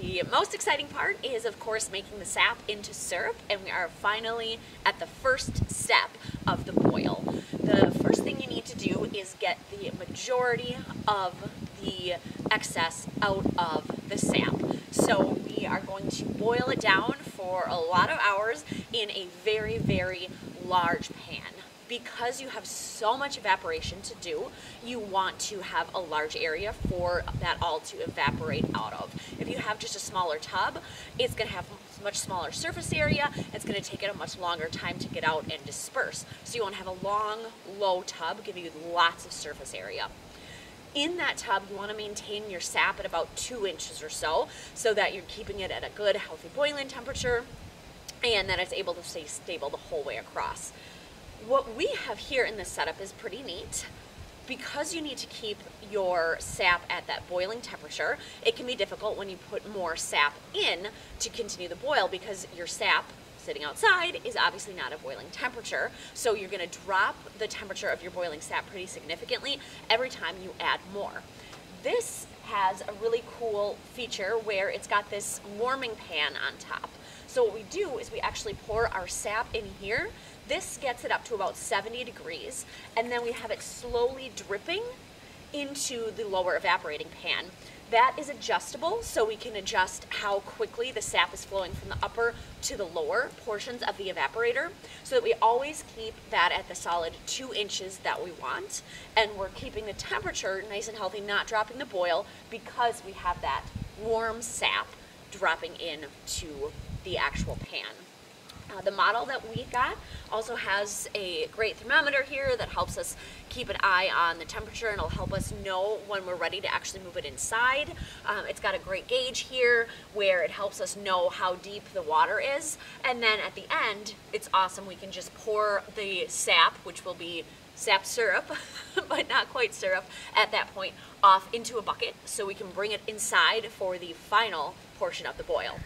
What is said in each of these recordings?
The most exciting part is, of course, making the sap into syrup, and we are finally at the first step of the boil. The first thing you need to do is get the majority of the excess out of the sap. So we are going to boil it down for a lot of hours in a very, very large pan. Because you have so much evaporation to do, you want to have a large area for that all to evaporate out of. If you have just a smaller tub, it's going to have a much smaller surface area. It's going to take it a much longer time to get out and disperse. So you want to have a long, low tub, give you lots of surface area. In that tub, you want to maintain your sap at about 2 inches or so that you're keeping it at a good, healthy boiling temperature and that it's able to stay stable the whole way across. What we have here in this setup is pretty neat. Because you need to keep your sap at that boiling temperature, it can be difficult when you put more sap in to continue the boil because your sap sitting outside is obviously not a boiling temperature. So you're going to drop the temperature of your boiling sap pretty significantly every time you add more. This has a really cool feature where it's got this warming pan on top. So what we do is we actually pour our sap in here. This gets it up to about 70 degrees, and then we have it slowly dripping into the lower evaporating pan. That is adjustable, so we can adjust how quickly the sap is flowing from the upper to the lower portions of the evaporator, so that we always keep that at the solid 2 inches that we want, and we're keeping the temperature nice and healthy, not dropping the boil, because we have that warm sap dropping into the actual pan. The model that we got also has a great thermometer here that helps us keep an eye on the temperature, and it'll help us know when we're ready to actually move it inside. It's got a great gauge here where it helps us know how deep the water is, and then at the end, it's awesome. We can just pour the sap, which will be sap syrup, but not quite syrup at that point, off into a bucket so we can bring it inside for the final portion of the boil.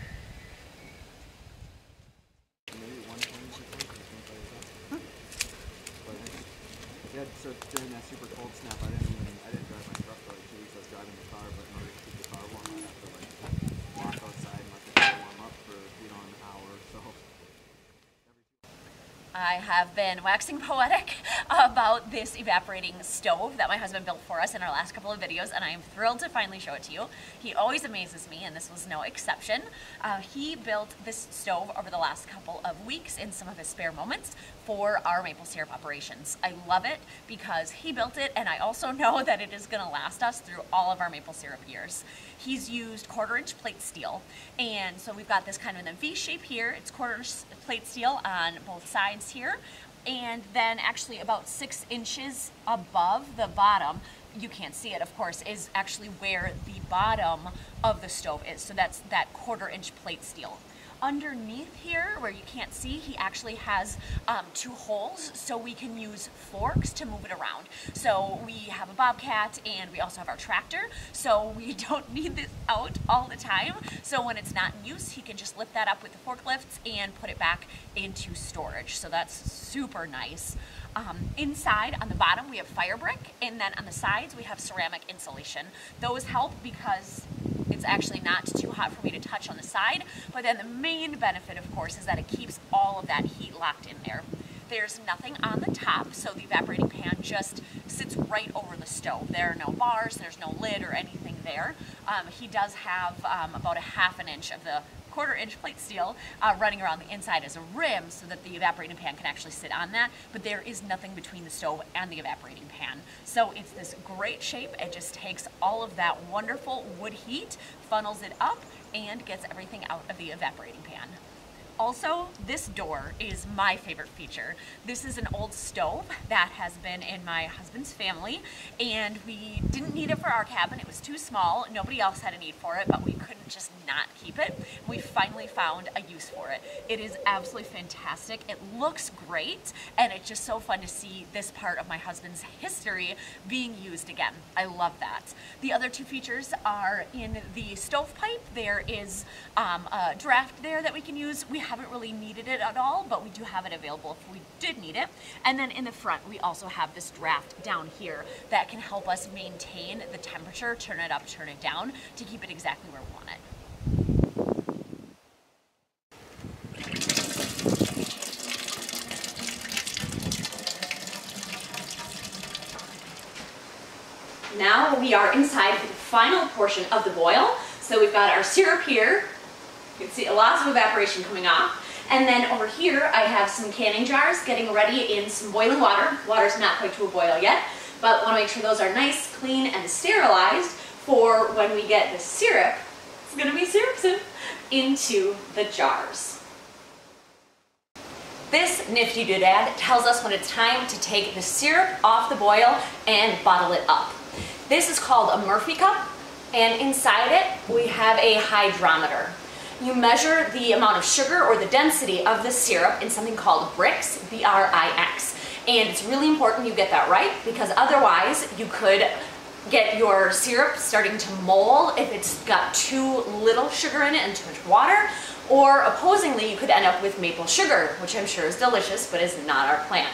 Yeah, so during that super cold snap, I didn't drive my truck for like 2 weeks. I was driving the car, but in order to keep the car warm, I have to like walk outside and let the car warm up for an hour or so. I have been waxing poetic about this evaporating stove that my husband built for us in our last couple of videos, and I am thrilled to finally show it to you. He always amazes me, and this was no exception. He built this stove over the last couple of weeks in some of his spare moments for our maple syrup operations. I love it because he built it, and I also know that it is going to last us through all of our maple syrup years. He's used 1/4-inch plate steel, and so we've got this kind of in a V shape here. It's 1/4-inch plate steel on both sides here, and then actually about 6 inches above the bottom, you can't see it of course, is actually where the bottom of the stove is. So that's that 1/4-inch plate steel. Underneath here, where you can't see, he actually has 2 holes so we can use forks to move it around. So we have a Bobcat and we also have our tractor, so we don't need this out all the time. So when it's not in use, he can just lift that up with the forklifts and put it back into storage. So that's super nice. Inside, on the bottom, we have fire brick, and then on the sides, we have ceramic insulation. Those help because it's actually not too hot for me to touch on the side, but then the main benefit, of course, is that it keeps all of that heat locked in there. There's nothing on the top, so the evaporating pan just sits right over the stove. There are no bars, there's no lid or anything there. He does have about 1/2 inch of the 1/4-inch plate steel running around the inside as a rim so that the evaporating pan can actually sit on that, but there is nothing between the stove and the evaporating pan. So it's this great shape. It just takes all of that wonderful wood heat, funnels it up, and gets everything out of the evaporating pan. Also, this door is my favorite feature. This is an old stove that has been in my husband's family, and we didn't need it for our cabin. It was too small. Nobody else had a need for it, but we couldn't just not keep it. We finally found a use for it. It is absolutely fantastic. It looks great, and it's just so fun to see this part of my husband's history being used again. I love that. The other 2 features are in the stovepipe. There is a draft there that we can use. We haven't really needed it at all, but we do have it available if we did need it. And then in the front, we also have this draft down here that can help us maintain the temperature, turn it up, turn it down, to keep it exactly where we want it. we are inside the final portion of the boil. So we've got our syrup here. You can see lots of evaporation coming off. And then over here, I have some canning jars getting ready in some boiling water. Water's not quite to a boil yet, but want to make sure those are nice, clean, and sterilized for when we get the syrup. It's going to be syrup soon, into the jars. This nifty doodad tells us when it's time to take the syrup off the boil and bottle it up. This is called a Murphy cup, and inside it we have a hydrometer. You measure the amount of sugar or the density of the syrup in something called Brix, B-R-I-X. And it's really important you get that right, because otherwise you could get your syrup starting to mold if it's got too little sugar in it and too much water, or opposingly you could end up with maple sugar, which I'm sure is delicious but is not our plan.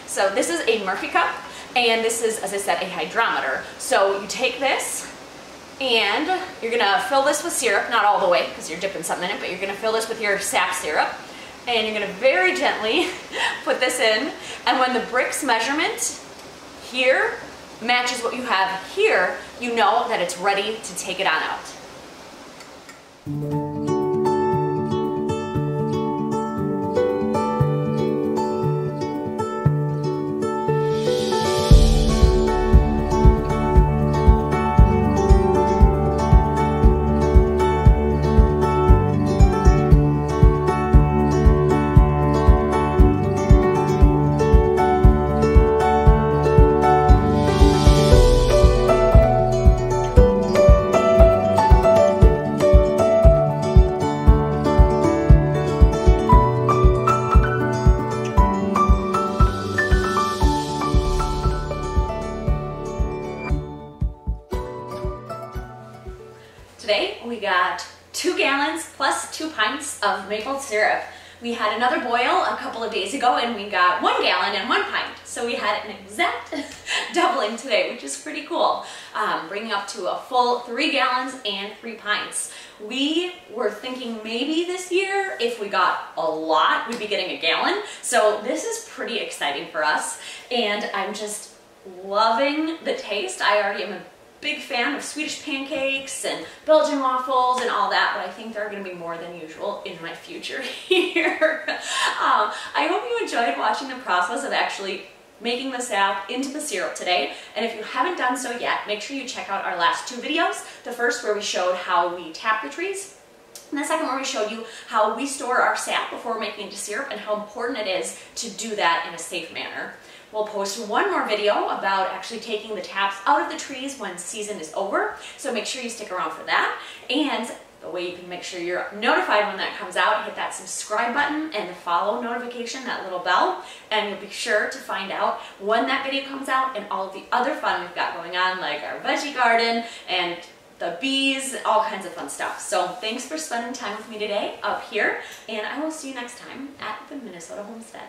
So this is a Murphy cup, and this is, as I said, a hydrometer. So you take this and you're gonna fill this with syrup, not all the way because you're dipping something in it, but you're gonna fill this with your sap syrup, and you're gonna very gently put this in, and when the Brix measurement here matches what you have here, you know that it's ready to take it on out. Today we got 2 gallons plus 2 pints of maple syrup. We had another boil a couple of days ago and we got 1 gallon and 1 pint. So we had an exact doubling today, which is pretty cool. Bringing up to a full 3 gallons and 3 pints. We were thinking maybe this year, if we got a lot, we'd be getting a gallon. So this is pretty exciting for us. And I'm just loving the taste. I already am a big fan of Swedish pancakes and Belgian waffles and all that, but I think there are going to be more than usual in my future here. I hope you enjoyed watching the process of actually making the sap into the syrup today, and if you haven't done so yet, make sure you check out our last 2 videos. The first where we showed how we tap the trees, and the second where we showed you how we store our sap before we're making it into syrup and how important it is to do that in a safe manner. We'll post one more video about actually taking the taps out of the trees when season is over, so make sure you stick around for that. And the way you can make sure you're notified when that comes out, hit that subscribe button and the follow notification, that little bell, and you'll be sure to find out when that video comes out and all of the other fun we've got going on, like our veggie garden and the bees, all kinds of fun stuff. So thanks for spending time with me today up here, and I will see you next time at the Minnesota Homestead.